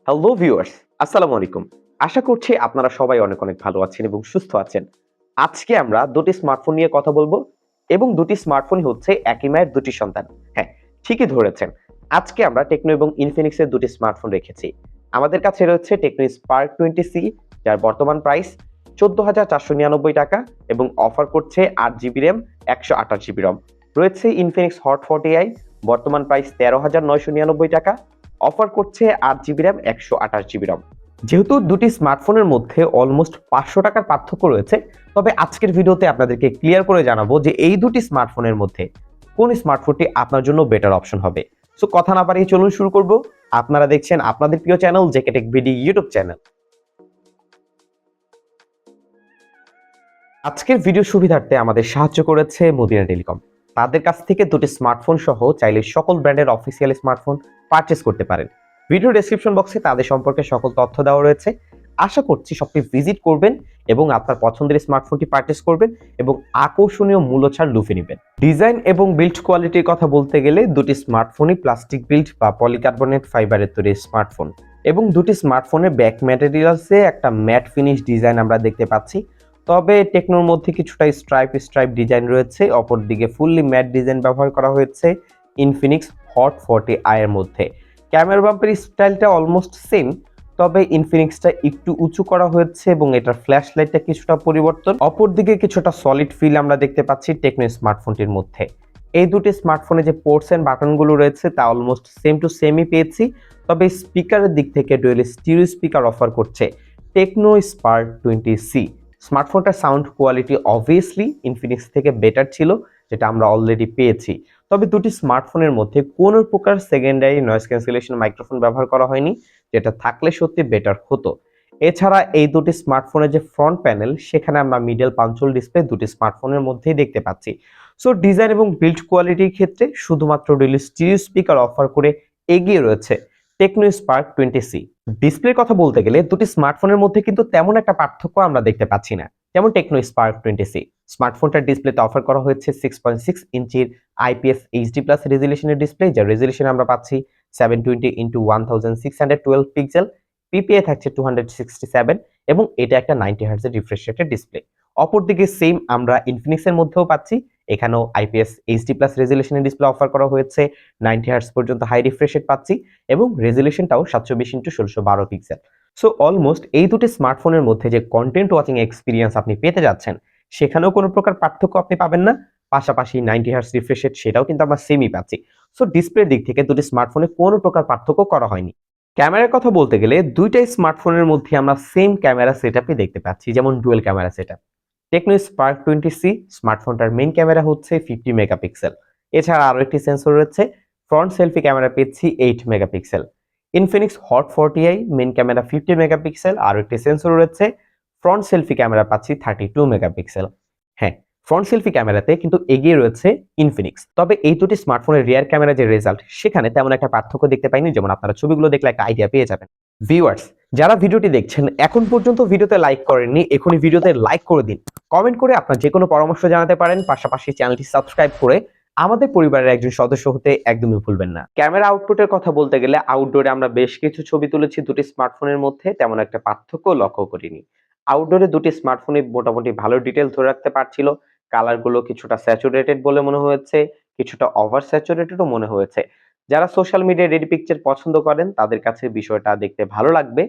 Hello viewers, আসসালামু আলাইকুম। আশা করছি আপনারা সবাই অনেক অনেক ভালো আছেন এবং সুস্থ আছেন। আজকে আমরা দুটি স্মার্টফোন নিয়ে কথা বলবো এবং দুটি স্মার্টফোনই হচ্ছে একই মায়ের দুটি সন্তান। হ্যাঁ, ঠিকই ধরেছেন। আজকে আমরা টেকনো এবং ইনফিনিক্স এর দুটি স্মার্টফোন রেখেছি। আমাদের কাছে রয়েছে টেকনো স্পার্ক 20C, যার বর্তমান প্রাইস 14,499 টাকা এবং অফার করছে 8 জিবি র্যাম, 128 জিবি রম। রয়েছে ইনফিনিক্স হট 40i, বর্তমান প্রাইস 13,999 টাকা, অফার করছে 8 জিবি র্যাম, 128 জিবি রম। যেহেতু দুটি স্মার্টফোনের মধ্যে অলমোস্ট 500 টাকার পার্থক্য রয়েছে, তবে আজকের ভিডিওতে আপনাদেরকে ক্লিয়ার করে জানাবো যে এই দুটি স্মার্টফোনের মধ্যে কোন স্মার্টফোনটি আপনার জন্য বেটার অপশন হবে। সো কথা না বাড়িয়ে চলুন শুরু করব। আপনারা দেখছেন আপনাদের প্রিয় channel JK tech BD YouTube channel. আজকের ভিডিও সুবিধার্থে আমাদের সাহায্য করেছে মদিনা টেলিকম। তাদের কাছ থেকে দুটি স্মার্টফোন সহ চাইলে সকল ব্র্যান্ডের অফিসিয়াল স্মার্টফোন পারচেজ করতে পারেন। ভিডিও ডেসক্রিপশন বক্সে তাদের সম্পর্কে সকল তথ্য দেওয়া রয়েছে। আশা করছি সবটি ভিজিট করবেন এবং আপনার পছন্দের স্মার্টফোনটি পারচেজ করবেন এবং আকর্ষণীয় মূল্য ছাড় লুফে নেবেন। ডিজাইন এবং বিল্ড কোয়ালিটির কথা বলতে গেলে দুটি স্মার্টফোনই প্লাস্টিক বিল্ড বা পলিকার্বনেট ফাইবারের তৈরি স্মার্টফোন এবং দুটি স্মার্টফোনের ব্যাক ম্যাটেরিয়ালসে একটা ম্যাট ফিনিশ ডিজাইন আমরা দেখতে পাচ্ছি। তবে টেকনোর মধ্যে কিছুটা স্ট্রাইপ ডিজাইন রয়েছে, অপরদিকে ফুললি ম্যাট ডিজাইন ব্যবহার করা হয়েছে ইনফিনিক্স হট 40i এর মধ্যে। ক্যামেরা বাম্পের স্টাইলটা অলমোস্ট সেম, তবে ইনফিনিক্সটা একটু উঁচু করা হয়েছে এবং এটার ফ্ল্যাশ লাইটটা কিছুটা পরিবর্তন। অপরদিকে কিছুটা সলিড ফিল আমরা দেখতে পাচ্ছি টেকনো স্মার্টফোনটির মধ্যে। এই দুটি স্মার্টফোনে যে পোর্টস এন্ড বাটনগুলো রয়েছে তা অলমোস্ট সেম টু সেমই পেয়েছি, তবে স্পিকারের দিক থেকে ডুয়েল স্টিরিও স্পিকার অফার করছে টেকনো স্পার্ক 20C। স্মার্টফোনটার সাউন্ড কোয়ালিটি অবভিয়াসলি ইনফিনিক্স থেকে বেটার ছিল, যেটা আমরা অলরেডি পেয়েছি। তবে দুটি স্মার্টফোনের মধ্যে কোনো প্রকার সেকেন্ডারি নয়েজ ক্যান্সেলেশন মাইক্রোফোন ব্যবহার করা হয়নি, যেটা থাকলে সত্যি বেটার হতো। এছাড়া এই দুটি স্মার্টফোনের যে ফ্রন্ট প্যানেল, সেখানে আমরা মিডল পাঞ্চল ডিসপ্লে দুটি স্মার্টফোনের মধ্যেই দেখতে পাচ্ছি। সো ডিজাইন এবং বিল্ড কোয়ালিটির ক্ষেত্রে শুধুমাত্র ডুয়াল স্টিরিও স্পিকার অফার করে এগিয়ে রয়েছে টেকনো স্পার্ক 20C। ডিসপ্লের কথা বলতে গেলে দুটি স্মার্টফোনের মধ্যে কিন্তু তেমন একটা পার্থক্য আমরা দেখতে পাচ্ছি না। যেমন টেকনো স্পার্ক 20C স্মার্টফোনটার ডিসপ্লেতে অফার করা হয়েছে 6.6 ইঞ্চির আইপিএস এইচডি প্লাস রেজুলেশনের ডিসপ্লে, যার রেজুলেশন আমরা পাচ্ছি 720x1612 পিক্সেল, পিপিআই থাকছে 267 এবং এটা একটা 90 হার্টজের রিফ্রেশ রেটের ডিসপ্লে। অপরদিকে সেম আমরা ইনফিনিক্স এর মধ্যেও পাচ্ছি, এখানেও আইপিএস এইচডি প্লাস রেজুলেশনের ডিসপ্লে অফার করা হয়েছে, 90 হার্টজ পর্যন্ত হাই রিফ্রেশ রেট পাচ্ছি এবং রেজুলেশনটাও 720x1612 পিক্সেল। সো অলমোস্ট এই দুটি স্মার্টফোনের মধ্যে যে কন্টেন্ট ওয়াচিং এক্সপিরিয়েন্স আপনি পেতে যাচ্ছেন, সেখানেও কোনো প্রকার পার্থক্য আপনি পাবেন না। পাশাপাশি 90 হার্টজ রিফ্রেশ রেট সেটাও কিন্তু আমরা সেমই পাচ্ছি। সো ডিসপ্লের দিক থেকে দুটি স্মার্টফোনে কোনো প্রকার পার্থক্য করা হয়নি। ক্যামেরার কথা বলতে গেলে দুইটাই স্মার্টফোনের মধ্যে আমরা সেম ক্যামেরা সেটআপই দেখতে পাচ্ছি, যেমন dual camera setup. Tecno Spark 20C স্মার্টফোনটার মেইন ক্যামেরা হচ্ছে 50 মেগাপিক্সেল। এছাড়া আরো একটি সেন্সর রয়েছে, ফ্রন্ট সেলফি ক্যামেরা পেয়েছি 8 megapixel. Infinix hot 40i main camera 50 megapixel, আরো একটি সেন্সর রয়েছে, ফ্রন্ট সেলফি ক্যামেরা পাচ্ছি 32 মেগাপিক্সেল। হ্যাঁ, ফ্রন্ট সেলফি ক্যামেরাতে কিন্তু এগিয়ে রয়েছে ইনফিনিক্স। তবে এই দুটি স্মার্টফোনের রিয়ার ক্যামেরা যে রেজাল্ট, সেখানে তেমন একটা পার্থক্য দেখতে পাইনি, যেমন আপনারা ছবিগুলো দেখলে একটা আইডিয়া পেয়ে যাবেন। ভিউয়ার্স, যারা ভিডিওটি দেখছেন এখন পর্যন্ত ভিডিওতে লাইক করেননি, এখনই ভিডিওতে লাইক করে দিন। কমেন্ট করে আপনার যে কোনো পরামর্শ জানাতে পারেন, পাশাপাশি চ্যানেলটি সাবস্ক্রাইব করে আমাদের পরিবারের একজন সদস্য হতে একদমই ভুলবেন না। ক্যামেরা আউটপুটের কথা বলতে গেলে আউটডোরে আমরা বেশ কিছু ছবি তুলেছি দুটি স্মার্টফোনের মধ্যে, তেমন একটা পার্থক্য লক্ষ্য করিনি। আউটডোরে দুটি স্মার্টফোনে মোটামুটি ভালো ডিটেল ধরে রাখতে পারছিল। কালারগুলো কিছুটা স্যাচুরেটেড বলে মনে হয়েছে, কিছুটা ওভার স্যাচুরেটেডও মনে হয়েছে। যারা সোশ্যাল মিডিয়ায় রেডি পিকচার পছন্দ করেন তাদের কাছে বিষয়টা দেখতে ভালো লাগবে।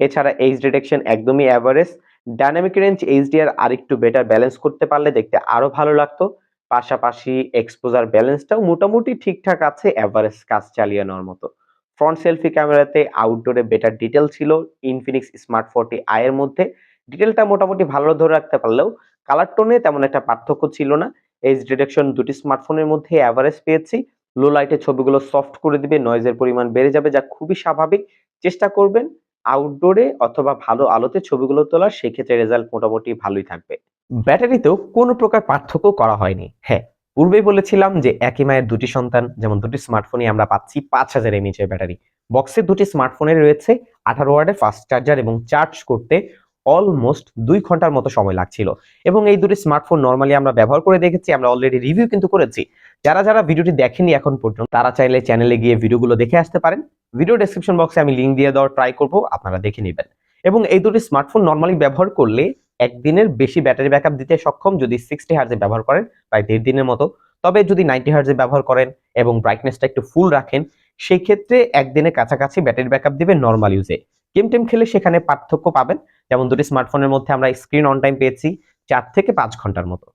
এছাড়া এইচ ডিটেকশন একদমই অ্যাভারেজ, ডাইনামিক রেঞ্জ এইচডিআর আরেকটু বেটার ব্যালেন্স করতে পারলে দেখতে আরো ভালো লাগতো। পাশাপাশি এক্সপোজার ব্যালেন্সটাও মোটামুটি ঠিকঠাক আছে, অ্যাভারেজ কাজ চালিয়ে নেওয়ার মতো। ফ্রন্ট সেলফি ক্যামেরাতে আউটডোরে বেটার ডিটেল ছিল ইনফিনিক্স স্মার্ট 40i এর মধ্যে। ডিটেলটা মোটামুটি ভালো ধরে রাখতে পারলেও কালার টোনে তেমন একটা পার্থক্য ছিল না। এইচ ডিটেকশন দুটি স্মার্টফোনের মধ্যে অ্যাভারেজ পেয়েছি। লো লাইটে ছবিগুলো সফট করে দিবে, নয়েজের পরিমাণ বেড়ে যাবে, যা খুবই স্বাভাবিক। চেষ্টা করবেন আউটডোরে অথবা ভালো আলোতে ছবিগুলো তোলার, সেক্ষেত্রে রেজাল্ট মোটামুটি ভালোই থাকবে। ব্যাটারিতেও কোনো প্রকার পার্থক্য করা হয়নি। হ্যাঁ, পূর্বেই বলেছিলাম যে একই মায়ের দুটি সন্তান, যেমন দুটি স্মার্টফোনই আমরা পাচ্ছি 5000 mAh ব্যাটারি। বক্সে দুটি স্মার্টফোনে রয়েছে 18 ওয়াটের ফাস্ট চার্জার এবং চার্জ করতে অলমোস্ট 2 ঘন্টার মতো সময় লাগছিল। এবং এই দুটি স্মার্টফোন নরমালি আমরা ব্যবহার করে দেখেছি, আমরা অলরেডি রিভিউ কিন্তু করেছি। যারা যারা ভিডিওটি দেখেনি এখন পর্যন্ত তারা চাইলে চ্যানেলে গিয়ে ভিডিওগুলো দেখে আসতে পারেন। ভিডিও ডেসক্রিপশন বক্সে আমি লিংক দিয়ে দেওয়ার ট্রাই করব, আপনারা দেখে নেবেন। এবং এই দুটি স্মার্টফোন নরমালি ব্যবহার করলে একদিনের বেশি ব্যাটারি ব্যাকআপ দিতে সক্ষম যদি 60 হার্জে ব্যবহার করেন, প্রায় 1.5 দিনের মতো। তবে যদি 90 হার্জে ব্যবহার করেন এবং ব্রাইটনেসটা একটু ফুল রাখেন, সেই ক্ষেত্রে একদিনের কাছাকাছি ব্যাটারি ব্যাকআপ দিবে নরমাল ইউজে। গেম টেম খেলে সেখানে পার্থক্য পাবেন। যেমন দুটি স্মার্টফোনের মধ্যে আমরা স্ক্রিন অন টাইম পেয়েছি 4 থেকে 5 ঘন্টার মতো।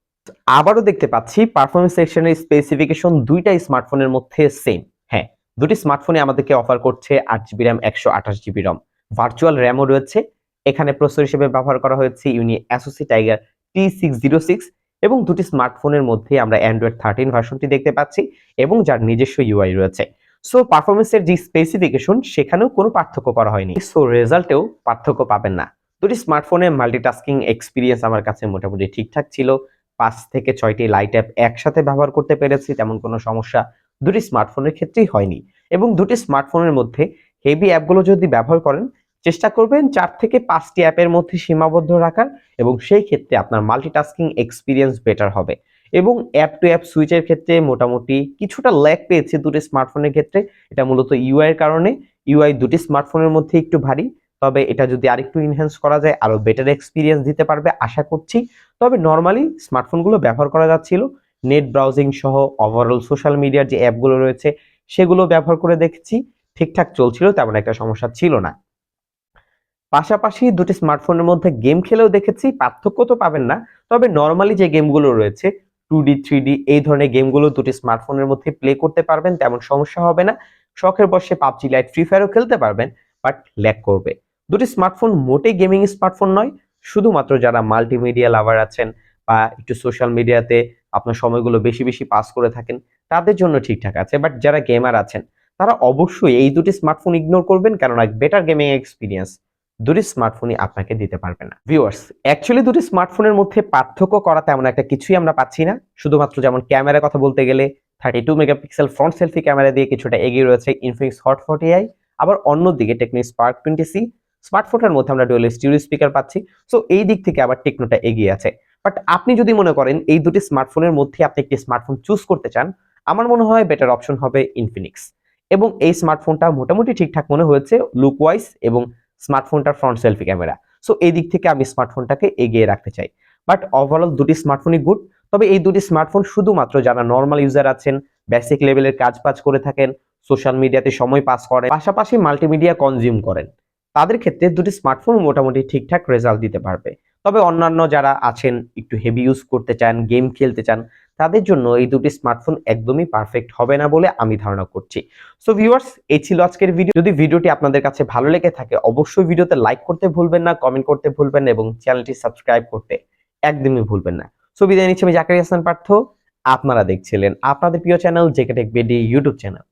আবারও দেখতে পাচ্ছি পারফরমেন্স সেকশনের স্পেসিফিকেশন দুইটা স্মার্টফোনের মধ্যে সেম। হ্যাঁ, দুটি স্মার্টফোনে আমাদেরকে অফার করছে 8GB র্যাম, 128GB রম, ভার্চুয়াল র্যামও রয়েছে। এখানে প্রসেসর হিসেবে ব্যবহার করা হয়েছে অ্যাসুসি টাইগার T606 এবং দুটি স্মার্টফোনের মধ্যে আমরা অ্যান্ড্রয়েড 13 ভার্সনটি দেখতে পাচ্ছি এবং যার নিজস্ব ইউআই রয়েছে। সো পারফরমেন্সের যে স্পেসিফিকেশন সেখানেও কোনো পার্থক্য করা হয়নি, সো রেজাল্টেও পার্থক্য পাবেন না। দুটি স্মার্টফোনে মাল্টিটাস্কিং এক্সপিরিয়েন্স আমার কাছে মোটামুটি ঠিকঠাক ছিল। 5 থেকে 6টি লাইট অ্যাপ একসাথে ব্যবহার করতে পেরেছি, তেমন কোনো সমস্যা দুটি স্মার্টফোনের ক্ষেত্রেই হয়নি। এবং দুটি স্মার্টফোনের মধ্যে হেভি অ্যাপগুলো যদি ব্যবহার করেন, চেষ্টা করবেন 4 থেকে 5টি অ্যাপের মধ্যে সীমাবদ্ধ রাখার, এবং সেই ক্ষেত্রে আপনার মাল্টিটাস্কিং এক্সপিরিয়েন্স বেটার হবে। এবং অ্যাপ টু অ্যাপ সুইচের ক্ষেত্রে মোটামুটি কিছুটা ল্যাগ পেয়েছে দুটি স্মার্টফোনের ক্ষেত্রে। এটা মূলত ইউআই এর কারণে। ইউআই দুটি স্মার্টফোনের মধ্যে একটু ভারী, তবে এটা যদি আরেকটু ইনহ্যান্স করা যায় আরো বেটার এক্সপিরিয়েন্স দিতে পারবে আশা করছি। তবে নরমালি স্মার্টফোনগুলো ব্যবহার করা যাচ্ছিল। নেট ব্রাউজিং সহ ওভারঅল সোশ্যাল মিডিয়ার যে অ্যাপগুলো রয়েছে সেগুলো ব্যবহার করে দেখেছি, ঠিকঠাক চলছিল, তেমন একটা সমস্যা ছিল না। পাশাপাশি দুটি স্মার্টফোনের মধ্যে গেম খেলেও দেখেছি, পার্থক্য তো পাবেন না, তবে নরমালি যে গেমগুলো রয়েছে 2D 3D এই ধরনের গেমগুলো দুটি স্মার্টফোনের মধ্যে প্লে করতে পারবেন, তেমন সমস্যা হবে না। শখের বশে পাবজি লাইট, ফ্রি ফায়ারও খেলতে পারবেন, বাট ল্যাগ করবে। দুটি স্মার্টফোন মোটেই গেমিং স্মার্টফোন নয়, শুধুমাত্র যারা মাল্টিমিডিয়া লাভার আছেন বা একটু সোশ্যাল মিডিয়াতে আপনার সময়গুলো বেশি বেশি পাস করে থাকেন তাদের জন্য ঠিকঠাক আছে। বাট যারা গেমার আছেন তারা অবশ্যই এই দুটি স্মার্টফোন ইগনোর করবেন, কেননা বেটার গেমিং এক্সপিরিয়েন্স দুটি স্মার্টফোনই আপনাকে দিতে পারবে না। ভিউয়ার্স, অ্যাকচুয়ালি দুটি স্মার্টফোনের মধ্যে পার্থক্য করা তেমন একটা কিছুই আমরা পাচ্ছি না। শুধুমাত্র যেমন ক্যামেরার কথা বলতে গেলে 32 মেগাপিক্সেল ফ্রন্ট সেলফি ক্যামেরা দিয়ে কিছুটা এগিয়ে রয়েছে ইনফিনিক্স হট 40i, আবার অন্যদিকে টেকনো স্পার্ক 20C স্মার্টফোনের মধ্যে আমরা ডুয়াল স্টিরিও স্পিকার পাচ্ছি। সো এই দিক থেকে আবার টেকনোটা এগিয়ে আছে। বাট আপনি যদি মনে করেন এই দুটি স্মার্টফোনের মধ্যে আপনি একটি স্মার্টফোন চুজ করতে চান, আমার মনে হয় বেটার অপশন হবে ইনফিনিক্স। এবং এই স্মার্টফোনটা মোটামুটি ঠিকঠাক মনে হয়েছে লুক ওয়াইজ এবং স্মার্টফোনটার ফ্রন্ট সেলফি ক্যামেরা। সো এই দিক থেকে আমি স্মার্টফোনটাকে এগিয়ে রাখতে চাই। বাট ওভারঅল দুটি স্মার্টফোনই গুড। তবে এই দুটি স্মার্টফোন শুধুমাত্র যারা নর্মাল ইউজার আছেন, বেসিক লেভেলের কাজ করে থাকেন, সোশ্যাল মিডিয়াতে সময় পাস করেন, পাশাপাশি মাল্টিমিডিয়া কনজিউম করেন, তাদের ক্ষেত্রে দুটি স্মার্টফোন মোটামুটি ঠিকঠাক রেজাল্ট দিতে পারবে। তবে অন্যান্য যারা আছেন একটু হেভি ইউজ করতে চান, গেম খেলতে চান, তাদের জন্য এই দুটি স্মার্টফোন একদমই পারফেক্ট হবে না বলে আমি ধারণা করছি। সো ভিউয়ার্স, এই ছিল আজকের ভিডিও। যদি ভিডিওটি আপনাদের কাছে ভালো লেগে থাকে অবশ্যই ভিডিওতে লাইক করতে ভুলবেন না, কমেন্ট করতে ভুলবেন না এবং চ্যানেলটি সাবস্ক্রাইব করতে একদমই ভুলবেন না। সো বিদায় নিচ্ছি, আমি জাকারিয়া হাসান পার্থ। আপনারা দেখছিলেন আপনাদের প্রিয় channel JK tech BD YouTube channel.